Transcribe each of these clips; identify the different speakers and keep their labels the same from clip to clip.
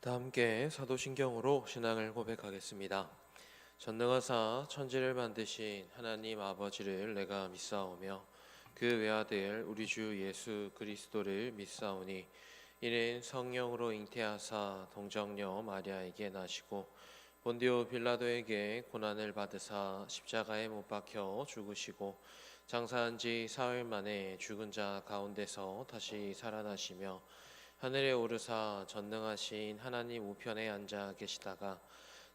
Speaker 1: 다 함께 사도신경으로 신앙을 고백하겠습니다. 전능하사 천지를 만드신 하나님 아버지를 내가 믿사오며 그 외아들 우리 주 예수 그리스도를 믿사오니 이는 성령으로 잉태하사 동정녀 마리아에게 나시고 본디오 빌라도에게 고난을 받으사 십자가에 못 박혀 죽으시고 장사한 지 사흘 만에 죽은 자 가운데서 다시 살아나시며 하늘에 오르사 전능하신 하나님 우편에 앉아 계시다가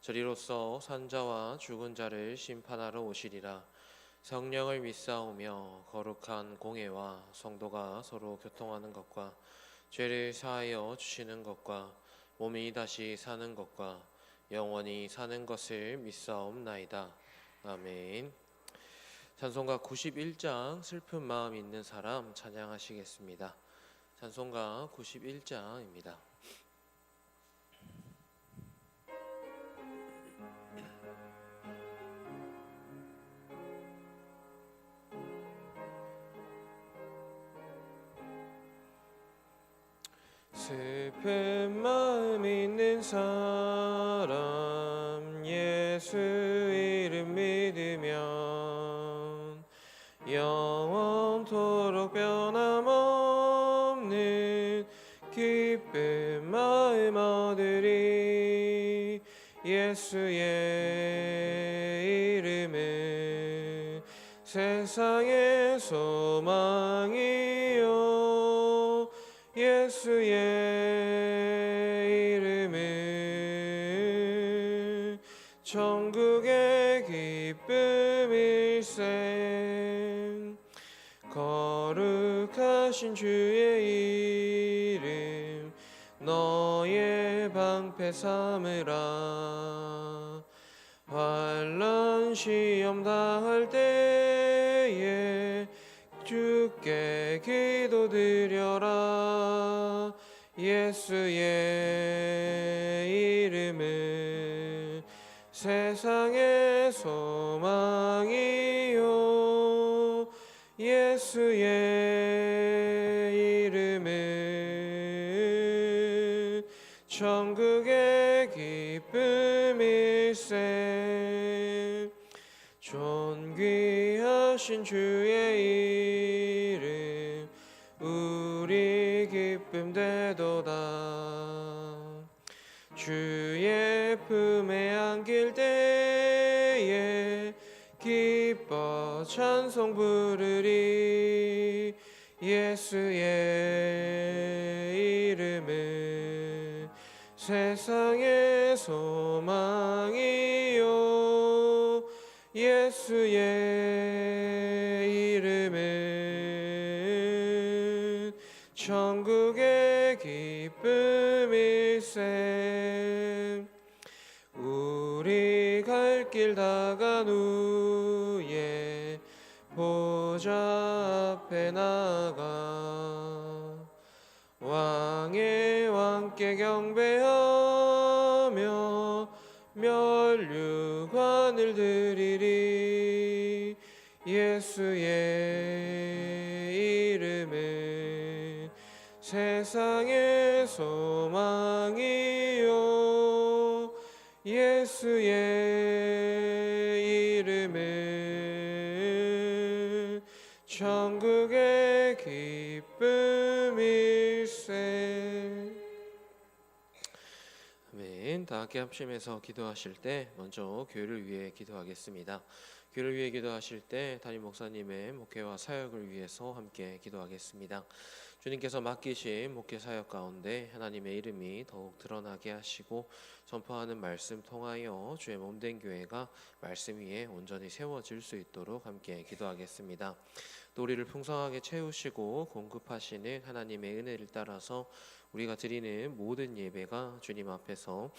Speaker 1: 저리로서 산자와 죽은 자를 심판하러 오시리라. 성령을 믿사오며 거룩한 공회와 성도가 서로 교통하는 것과 죄를 사하여 주시는 것과 몸이 다시 사는 것과 영원히 사는 것을 믿사옵나이다. 아멘. 찬송가 91장 슬픈 마음 있는 사람 찬양하시겠습니다. 찬송가 91장입니다. 슬픈 마음 있는 사람 예수 이름 믿으면 영원토록 변함없는 기쁜 마음 얻으리. 예수의 이름은 세상의 소망이요 예수의 이름은 천국의 기쁨일세. 거룩하신 주의 이름 너의 방패 삼으라. 환난 시험 당할 때에 주께 기도드려라. 예수의 이름은 세상의 소망이요 예수의 이름은 천국의 기쁨일세. 존귀하신 주의 이름 우리 기쁨 되도다. 주의 품에 안길 때에 기뻐 찬송 부르리. 예수의 이름은 세상의 소망이요 예수의 이름은 천국의 기쁨일세. 우리 갈 길 다간 후에 보좌 앞에 나가 왕의 왕께 경배하며 면류관을 드리리. 예수의 이름은 세상의 소망이요 예수의 이름은 천국의 기쁨일세. 아멘. 다 함께 합심해서 기도하실 때 먼저 교회를 위해 기도하겠습니다. 교회를 위해 기도하실 때 담임 목사님의 목회와 사역을 위해서 함께 기도하겠습니다. 주님께서 맡기신 목회 사역 가운데 하나님의 이름이 더욱 드러나게 하시고 전파하는 말씀 통하여 주의 몸된 교회가 말씀 위에 온전히 세워질 수 있도록 함께 기도하겠습니다. 또 우리를 풍성하게 채우시고 공급하시는 하나님의 은혜를 따라서 우리가 드리는 모든 예배가 주님 앞에서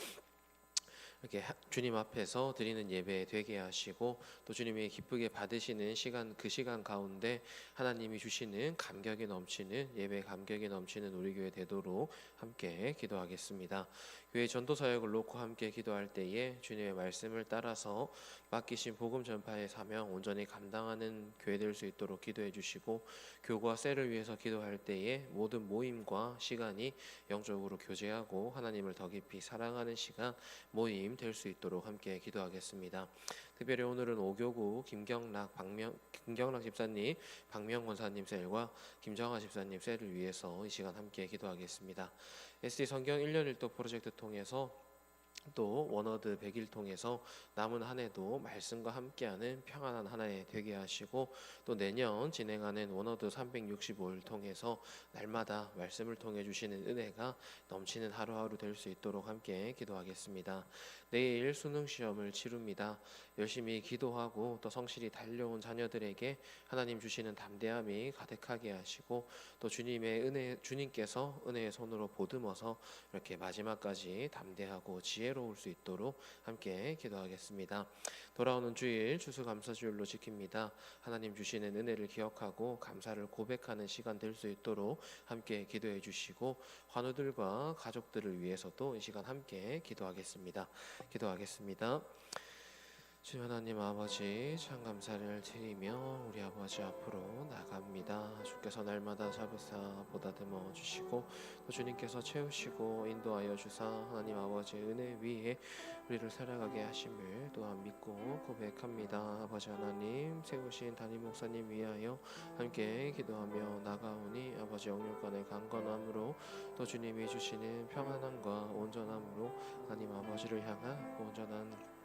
Speaker 1: 이렇게 주님 앞에서 드리는 예배 되게 하시고 또 주님이 기쁘게 받으시는 시간, 그 시간 가운데 하나님이 주시는 감격이 넘치는 예배, 감격이 넘치는 우리 교회 되도록 함께 기도하겠습니다. 교회 전도 사역을 놓고 함께 기도할 때에 주님의 말씀을 따라서 맡기신 복음 전파의 사명 온전히 감당하는 교회 될 수 있도록 기도해 주시고, 교구와 셀을 위해서 기도할 때에 모든 모임과 시간이 영적으로 교제하고 하나님을 더 깊이 사랑하는 시간, 모임 될 수 있도록 함께 기도하겠습니다. 특별히 오늘은 5교구 김경락 집사님, 박명 권사님 셀과 김정아 집사님 셀을 위해서 이 시간 함께 기도하겠습니다. SD 성경 1년 1도 프로젝트 통해서 또 원어드 100일 통해서 남은 한 해도 말씀과 함께하는 평안한 한 해 되게 하시고, 또 내년 진행하는 원어드 365일 통해서 날마다 말씀을 통해 주시는 은혜가 넘치는 하루하루 될 수 있도록 함께 기도하겠습니다. 내일 수능 시험을 치릅니다. 열심히 기도하고 또 성실히 달려온 자녀들에게 하나님 주시는 담대함이 가득하게 하시고, 또 주님께서 은혜의 손으로 보듬어서 이렇게 마지막까지 담대하고 지혜로울 수 있도록 함께 기도하겠습니다. 돌아오는 주일 추수감사주일로 지킵니다. 하나님 주시는 은혜를 기억하고 감사를 고백하는 시간 될 수 있도록 함께 기도해 주시고, 환우들과 가족들을 위해서도 이 시간 함께 기도하겠습니다. 주님 하나님 아버지, 참 감사를 드리며 우리 아버지 앞으로 나갑니다. 주께서 날마다 잡으사 보다듬어 주시고 또 주님께서 채우시고 인도하여 주사 하나님 아버지 은혜 위에 우리를 살아가게 하심을 또한 믿고 고백합니다. 아버지 하나님, 세우신 담임 목사님 위하여 함께 기도하며 나가오니 아버지 영육간의 강건함으로 또 주님이 주시는 평안함과 온전함으로 하나님 아버지를 향한 온전한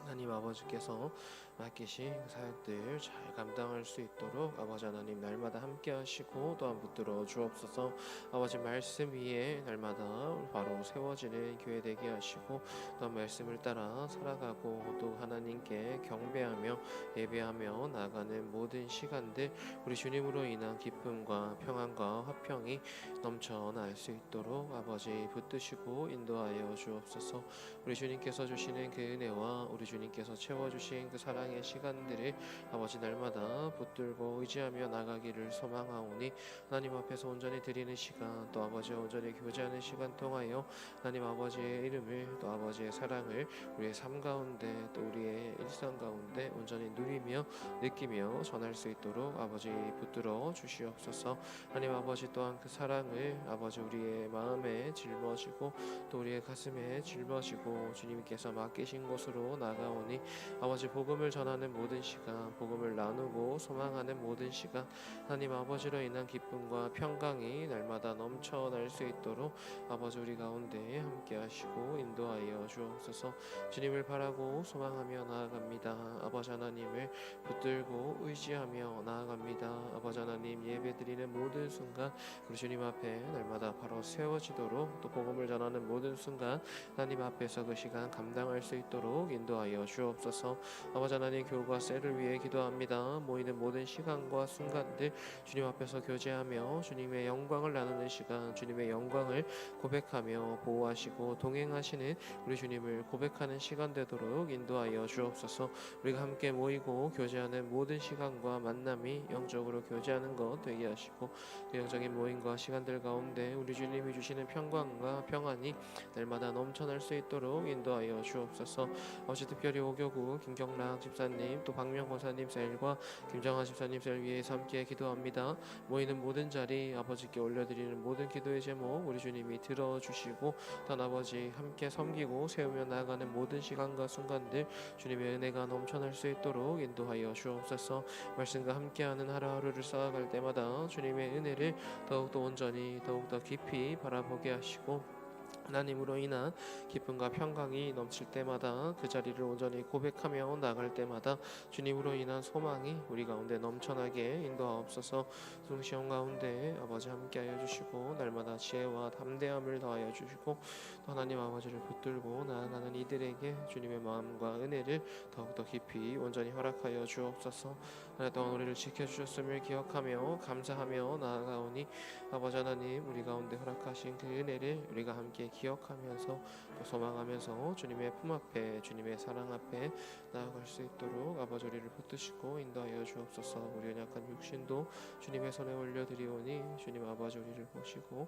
Speaker 1: 하나님 아버지께서 맡기신 사역들 잘 감당할 수 있도록 아버지 하나님 날마다 함께 하시고 또한 붙들어 주옵소서. 아버지 말씀 위에 날마다 바로 세워지는 교회 되게 하시고 또한 말씀을 따라 살아가고 또 하나님께 경배하며 예배하며 나아가는 모든 시간들 우리 주님으로 인한 기쁨과 평안과 화평이 넘쳐날 수 있도록 아버지 붙드시고 인도하여 주옵소서. 우리 주님께서 주시는 그 은혜와 우리 주님께서 채워주신 그 사랑의 시간들을 아버지 날마다 붙들고 의지하며 나가기를 소망하오니 하나님 앞에서 온전히 드리는 시간 또 아버지와 온전히 교제하는 시간 통하여 하나님 아버지의 이름을 또 아버지의 사랑을 우리의 삶 가운데 또 우리의 일상 가운데 온전히 누리며 느끼며 전할 수 있도록 아버지 붙들어 주시옵소서. 하나님 아버지 또한 그 사랑을 아버지 우리의 마음에 짊어지고 또 우리의 가슴에 짊어지고 주님께서 맡기신 곳으로 나가오니 아버지 복음을 전하는 모든 시간, 복음을 나누고 소망하는 모든 시간 하나님 아버지로 인한 기쁨과 평강이 날마다 넘쳐날 수 있도록 아버지 우리 가운데 함께 하시고 인도하여 주옵소서. 주님을 바라고 소망하며 나아갑니다. 아버지 하나님을 붙들고 의지하며 나아갑니다. 아버지 하나님 예배드리는 모든 순간 우리 주님 앞에 날마다 바로 세워지도록 또 복음을 전하는 모든 순간 하나님 앞에서 그 시간 감당할 수 있도록 인도하여 주옵소서. 아버지 하나님 교우가 셀을 위해 기도합니다. 모이는 모든 시간과 순간들 주님 앞에서 교제하며 주님의 영광을 나누는 시간, 주님의 영광을 고백하며 보호하시고 동행하시는 우리 주님을 고백하는 시간 되도록 인도하여 주옵소서. 우리가 함께 모이고 교제하는 모든 시간과 만남이 영적으로 교제하는 것 되게 하시고 그 영적인 모임과 시간들 가운데 우리 주님이 주시는 평강과 평안이 날마다 넘쳐날 수 있도록 인도하여 주옵소서. 아버지 특별히 5교구 김경락 집사님 또 박명 권사님 셀과 김정아 집사님 셀 위해서 함께 기도합니다. 모이는 모든 자리 아버지께 올려드리는 모든 기도의 제목 우리 주님이 들어주시고 또한 아버지 함께 섬기고 세우며 나아가는 모든 시간과 순간들 주님의 은혜가 넘쳐날 수 있도록 인도하여 주옵소서. 말씀과 함께하는 하루하루를 쌓아갈 때마다 주님의 은혜를 더욱더 온전히 더욱더 깊이 바라보게 하시고 하나님으로 인한 기쁨과 평강이 넘칠 때마다 그 자리를 온전히 고백하며 나갈 때마다 주님으로 인한 소망이 우리 가운데 넘쳐나게 인도하옵소서. 수능시험 가운데 아버지 함께하여 주시고 날마다 지혜와 담대함을 더하여 주시고 또 하나님 아버지를 붙들고 나아가는 이들에게 주님의 마음과 은혜를 더욱더 깊이 온전히 허락하여 주옵소서. 한 해 동안 우리를 지켜주셨음을 기억하며 감사하며 나아가오니 아버지 하나님 우리 가운데 허락하신 그 은혜를 우리가 함께 함께 기억하면서 또 소망하면서 주님의 품 앞에 주님의 사랑 앞에 나아갈 수 있도록 아버지 우리를 붙드시고 인도하여 주옵소서. 우리 연약한 육신도 주님의 손에 올려드리오니 주님 아버지 우리를 보시고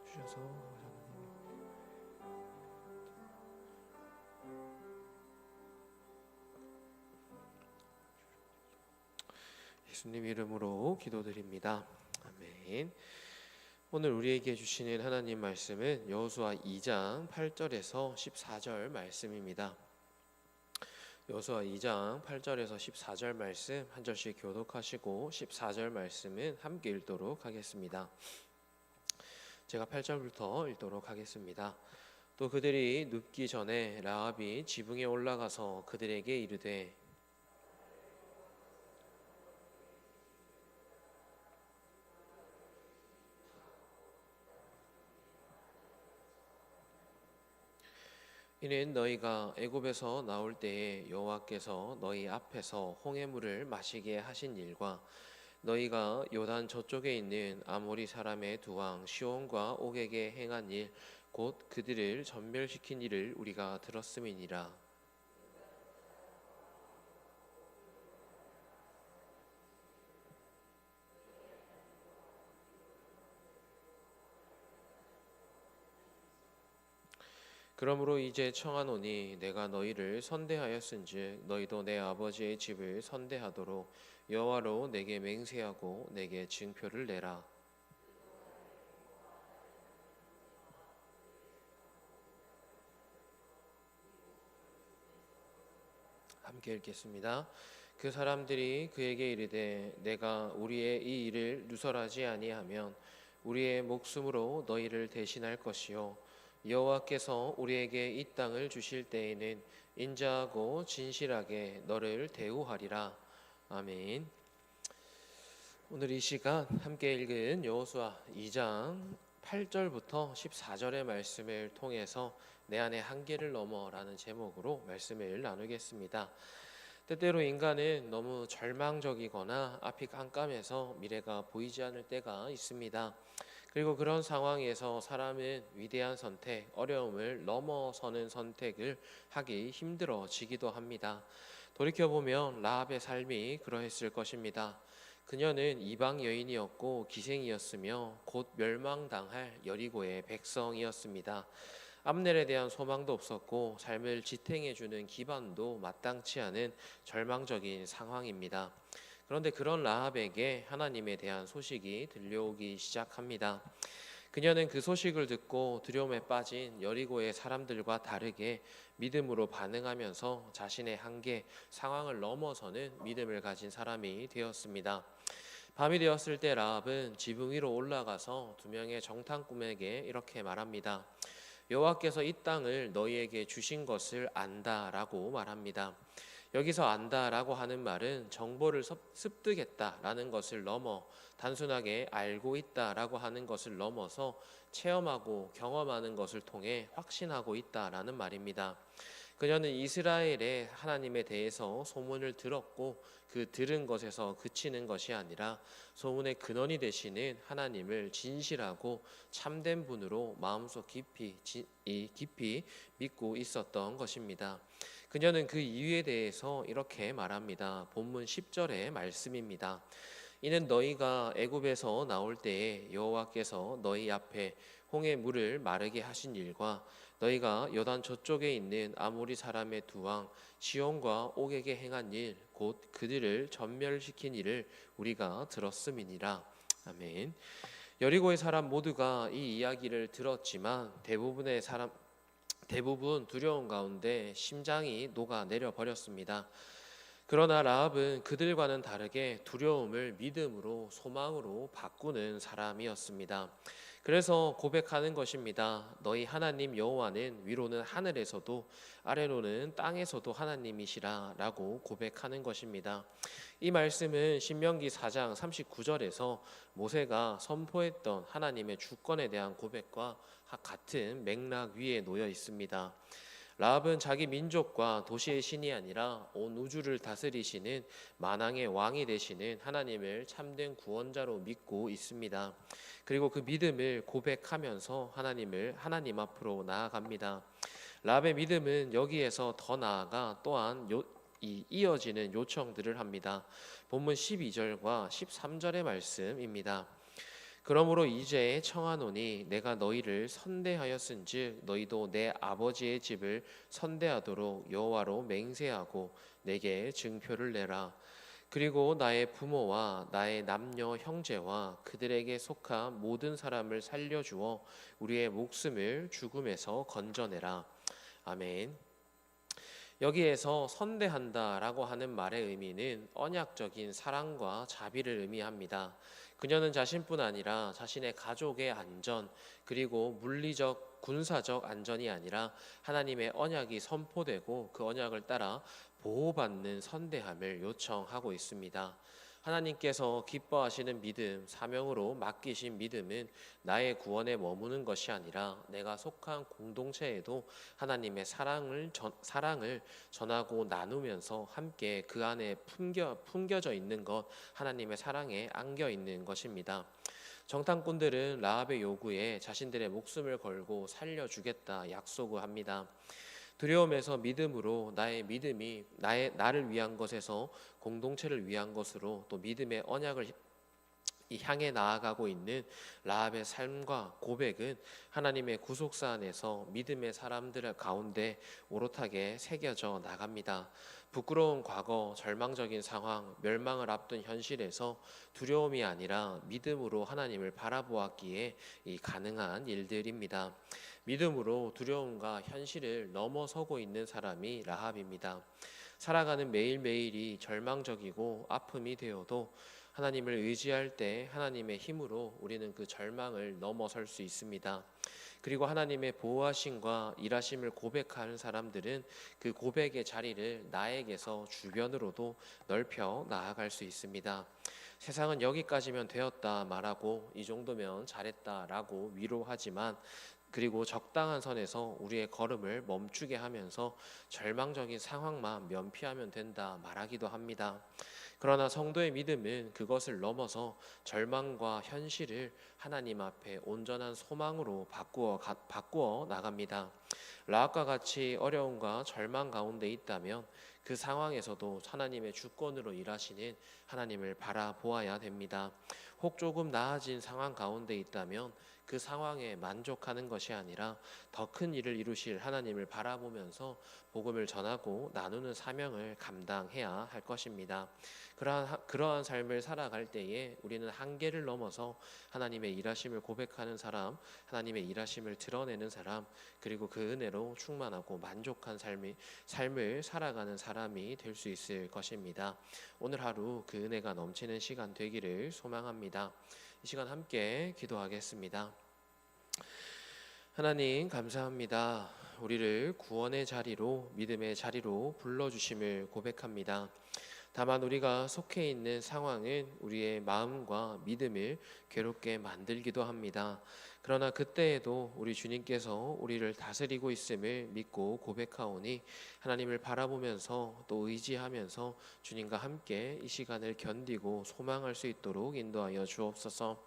Speaker 1: 주셔서 예수님 이름으로 기도드립니다. 아멘. 오늘 우리에게 주시는 하나님 말씀은 여호수아 2장 8절에서 14절 말씀입니다. 여호수아 2장 8절에서 14절 말씀 한 절씩 교독하시고 14절 말씀은 함께 읽도록 하겠습니다. 제가 8절부터 읽도록 하겠습니다. 또 그들이 눕기 전에 라합이 지붕에 올라가서 그들에게 이르되 이는 너희가 애굽에서 나올 때에 여호와께서 너희 앞에서 홍해물을 마시게 하신 일과 너희가 요단 저쪽에 있는 아모리 사람의 두 왕 시온과 옥에게 행한 일 곧 그들을 전멸시킨 일을 우리가 들었음이니라. 그러므로 이제 청하노니 내가 너희를 선대하였은즉 너희도 내 아버지의 집을 선대하도록 여호와로 내게 맹세하고 내게 증표를 내라. 함께 읽겠습니다. 그 사람들이 그에게 이르되 내가 우리의 이 일을 누설하지 아니하면 우리의 목숨으로 너희를 대신할 것이요 여호와께서 우리에게 이 땅을 주실 때에는 인자하고 진실하게 너를 대우하리라. 아멘. 오늘 이 시간 함께 읽은 여호수아 2장 8절부터 14절의 말씀을 통해서 내 안의 한계를 넘어라는 제목으로 말씀을 나누겠습니다. 때때로 인간은 너무 절망적이거나 앞이 깜깜해서 미래가 보이지 않을 때가 있습니다. 그리고 그런 상황에서 사람은 위대한 선택, 어려움을 넘어서는 선택을 하기 힘들어지기도 합니다. 돌이켜보면 라합의 삶이 그러했을 것입니다. 그녀는 이방 여인이었고 기생이었으며 곧 멸망당할 여리고의 백성이었습니다. 암넬에 대한 소망도 없었고 삶을 지탱해주는 기반도 마땅치 않은 절망적인 상황입니다. 그런데 그런 라합에게 하나님에 대한 소식이 들려오기 시작합니다. 그녀는 그 소식을 듣고 두려움에 빠진 여리고의 사람들과 다르게 믿음으로 반응하면서 자신의 한계, 상황을 넘어서는 믿음을 가진 사람이 되었습니다. 밤이 되었을 때 라합은 지붕 위로 올라가서 두 명의 정탐꾼에게 이렇게 말합니다. 여호와께서 이 땅을 너희에게 주신 것을 안다라고 말합니다. 여기서 안다라고 하는 말은 정보를 습득했다라는 것을 넘어 단순하게 알고 있다라고 하는 것을 넘어서 체험하고 경험하는 것을 통해 확신하고 있다라는 말입니다. 그녀는 이스라엘의 하나님에 대해서 소문을 들었고 그 들은 것에서 그치는 것이 아니라 소문의 근원이 되시는 하나님을 진실하고 참된 분으로 마음속 깊이 믿고 있었던 것입니다. 그녀는 그 이유에 대해서 이렇게 말합니다. 본문 10절의 말씀입니다. 이는 너희가 애굽에서 나올 때에 여호와께서 너희 앞에 홍해 물을 마르게 하신 일과 너희가 요단 저쪽에 있는 아모리 사람의 두 왕 시온과 옥에게 행한 일 곧 그들을 전멸시킨 일을 우리가 들었음이니라. 아멘. 여리고의 사람 모두가 이 이야기를 들었지만 대부분 두려움 가운데 심장이 녹아내려 버렸습니다. 그러나 라합은 그들과는 다르게 두려움을 믿음으로 소망으로 바꾸는 사람이었습니다. 그래서 고백하는 것입니다. 너희 하나님 여호와는 위로는 하늘에서도 아래로는 땅에서도 하나님이시라 라고 고백하는 것입니다. 이 말씀은 신명기 4장 39절에서 모세가 선포했던 하나님의 주권에 대한 고백과 같은 맥락 위에 놓여 있습니다. 라합은 자기 민족과 도시의 신이 아니라 온 우주를 다스리시는 만왕의 왕이 되시는 하나님을 참된 구원자로 믿고 있습니다. 그리고 그 믿음을 고백하면서 하나님 앞으로 나아갑니다. 라합의 믿음은 여기에서 더 나아가 또한 이어지는 요청들을 합니다. 본문 12절과 13절의 말씀입니다. 그러므로 이제 청하노니 내가 너희를 선대하였은즉 너희도 내 아버지의 집을 선대하도록 여호와로 맹세하고 내게 증표를 내라. 그리고 나의 부모와 나의 남녀 형제와 그들에게 속한 모든 사람을 살려주어 우리의 목숨을 죽음에서 건져내라. 아멘. 여기에서 선대한다라고 하는 말의 의미는 언약적인 사랑과 자비를 의미합니다. 그녀는 자신뿐 아니라 자신의 가족의 안전, 그리고 물리적, 군사적 안전이 아니라 하나님의 언약이 선포되고 그 언약을 따라 보호받는 선대함을 요청하고 있습니다. 하나님께서 기뻐하시는 믿음, 사명으로 맡기신 믿음은 나의 구원에 머무는 것이 아니라 내가 속한 공동체에도 하나님의 사랑을 전하고 나누면서 함께 그 안에 품겨져 있는 것, 하나님의 사랑에 안겨 있는 것입니다. 정탐꾼들은 라합의 요구에 자신들의 목숨을 걸고 살려주겠다 약속을 합니다. 두려움에서 믿음으로 나의 믿음이 나를 위한 것에서 공동체를 위한 것으로 또 믿음의 언약을 향해 나아가고 있는 라합의 삶과 고백은 하나님의 구속사 안에서 믿음의 사람들 가운데 오롯하게 새겨져 나갑니다. 부끄러운 과거, 절망적인 상황, 멸망을 앞둔 현실에서 두려움이 아니라 믿음으로 하나님을 바라보았기에 이 가능한 일들입니다. 믿음으로 두려움과 현실을 넘어서고 있는 사람이 라합입니다. 살아가는 매일매일이 절망적이고 아픔이 되어도 하나님을 의지할 때 하나님의 힘으로 우리는 그 절망을 넘어설 수 있습니다. 그리고 하나님의 보호하심과 일하심을 고백하는 사람들은 그 고백의 자리를 나에게서 주변으로도 넓혀 나아갈 수 있습니다. 세상은 여기까지면 되었다 말하고 이 정도면 잘했다라고 위로하지만 그리고 적당한 선에서 우리의 걸음을 멈추게 하면서 절망적인 상황만 면피하면 된다 말하기도 합니다. 그러나 성도의 믿음은 그것을 넘어서 절망과 현실을 하나님 앞에 온전한 소망으로 바꾸어 나갑니다. 라합과 같이 어려움과 절망 가운데 있다면 그 상황에서도 하나님의 주권으로 일하시는 하나님을 바라보아야 됩니다. 혹 조금 나아진 상황 가운데 있다면 그 상황에 만족하는 것이 아니라 더 큰 일을 이루실 하나님을 바라보면서 복음을 전하고 나누는 사명을 감당해야 할 것입니다. 그러한 삶을 살아갈 때에 우리는 한계를 넘어서 하나님의 일하심을 고백하는 사람, 하나님의 일하심을 드러내는 사람, 그리고 그 은혜로 충만하고 만족한 삶을 살아가는 사람이 될 수 있을 것입니다. 오늘 하루 그 은혜가 넘치는 시간 되기를 소망합니다. 이 시간 함께 기도하겠습니다. 하나님 감사합니다. 우리를 구원의 자리로 믿음의 자리로 불러주심을 고백합니다. 다만 우리가 속해 있는 상황은 우리의 마음과 믿음을 괴롭게 만들기도 합니다. 그러나 그때에도 우리 주님께서 우리를 다스리고 있음을 믿고 고백하오니 하나님을 바라보면서 또 의지하면서 주님과 함께 이 시간을 견디고 소망할 수 있도록 인도하여 주옵소서.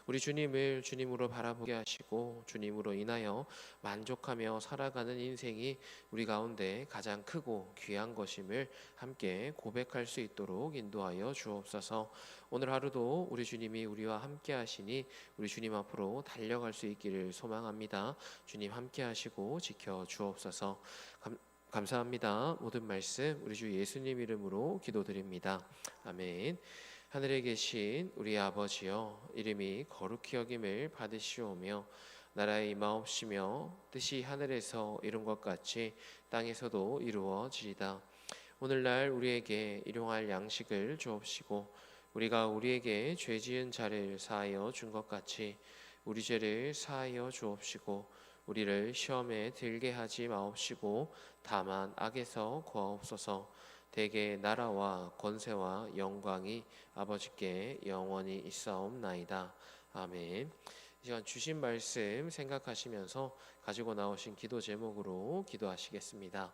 Speaker 1: 우리 주님을 주님으로 바라보게 하시고 주님으로 인하여 만족하며 살아가는 인생이 우리 가운데 가장 크고 귀한 것임을 함께 고백할 수 있도록 인도하여 주옵소서. 오늘 하루도 우리 주님이 우리와 함께 하시니 우리 주님 앞으로 달려갈 수 있기를 소망합니다. 주님 함께 하시고 지켜 주옵소서. 감사합니다. 모든 말씀 우리 주 예수님 이름으로 기도드립니다. 아멘. 하늘에 계신 우리 아버지여, 이름이 거룩히 여김을 받으시오며 나라의 임하옵시며 뜻이 하늘에서 이룬 것 같이 땅에서도 이루어지이다. 오늘날 우리에게 일용할 양식을 주옵시고 우리가 우리에게 죄 지은 자를 사하여 준 것 같이 우리 죄를 사하여 주옵시고 우리를 시험에 들게 하지 마옵시고 다만 악에서 구하옵소서. 대개 나라와 권세와 영광이 아버지께 영원히 있사옵나이다. 아멘. 이 시간 주신 말씀 생각하시면서 가지고 나오신 기도 제목으로 기도하시겠습니다.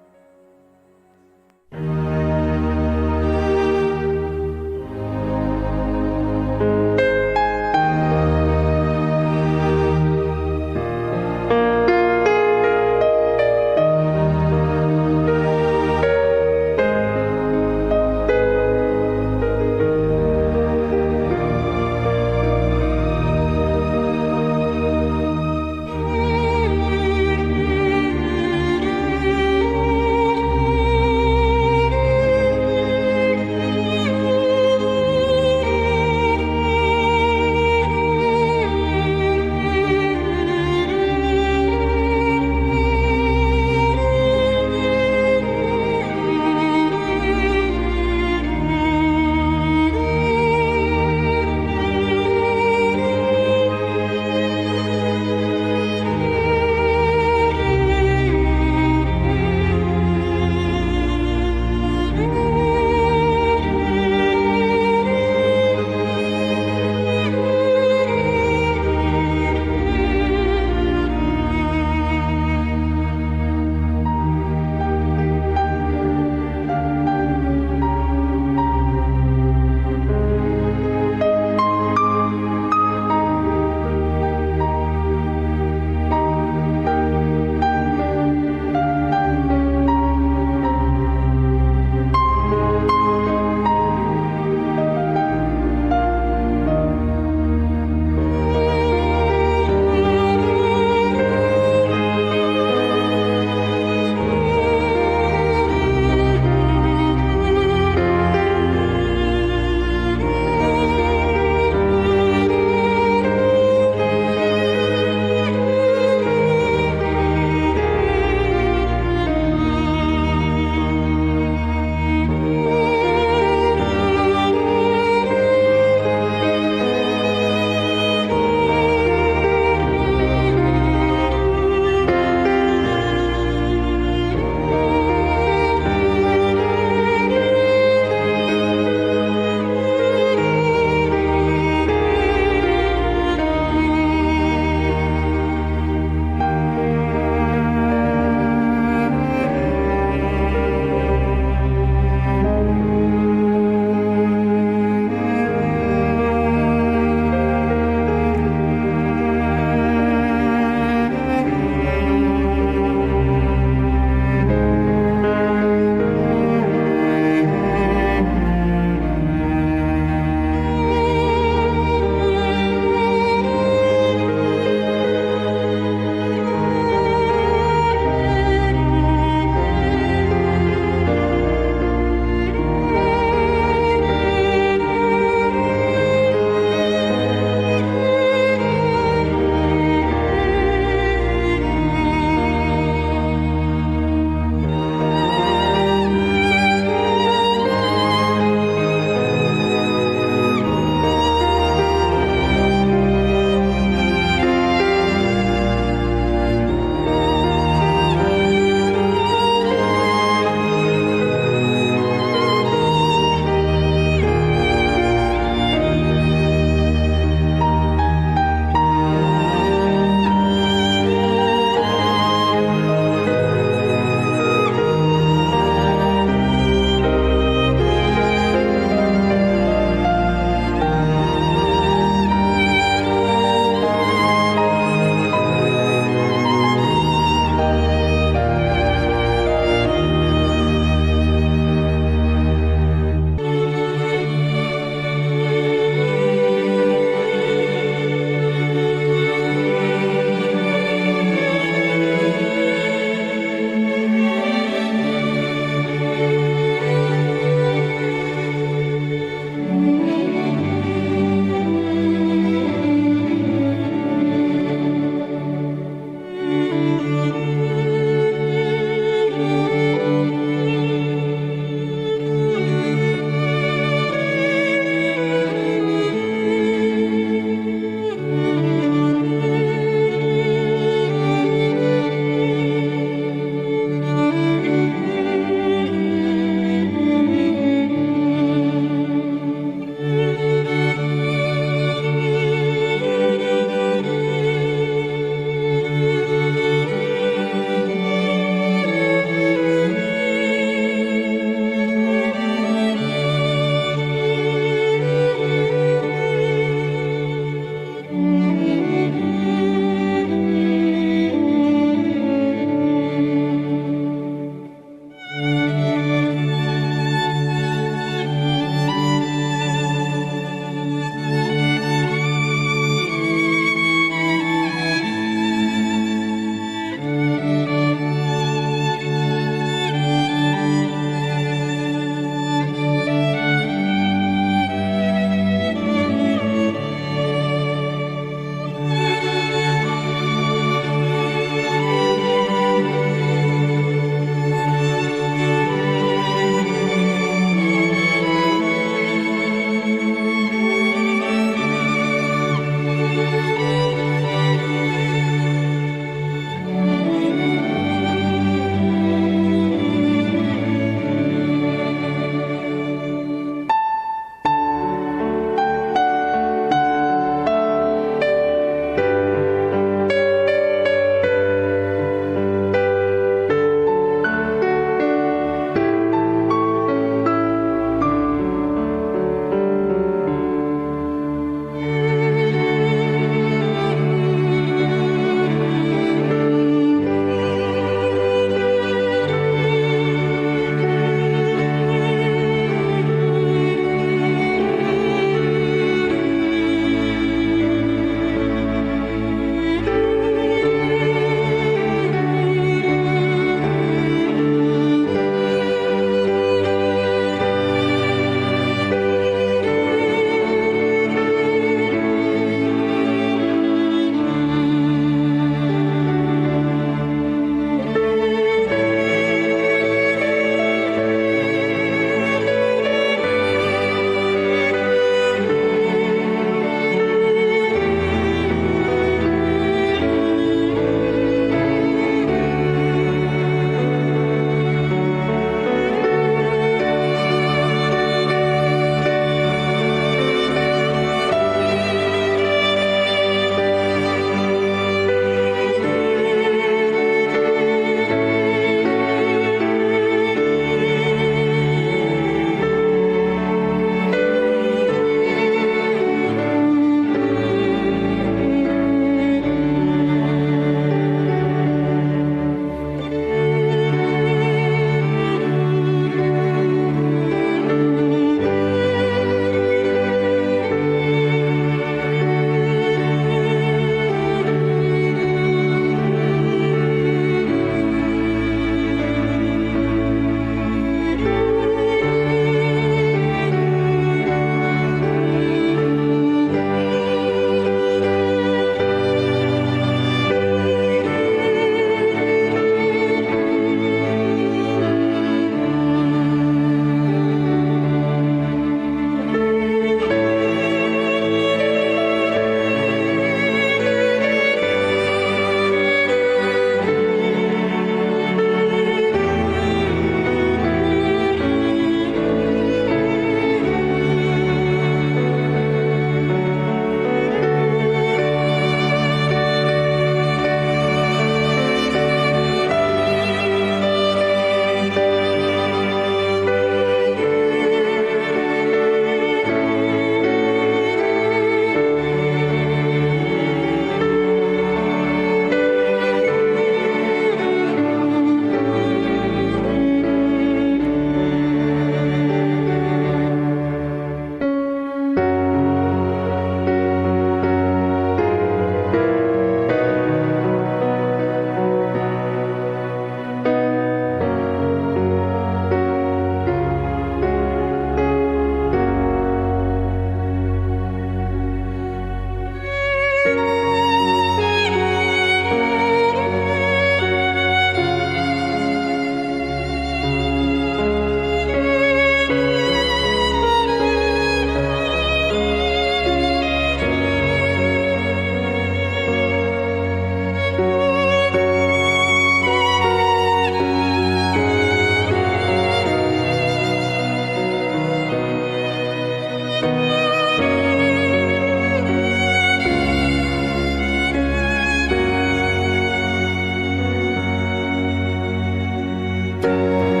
Speaker 1: 네.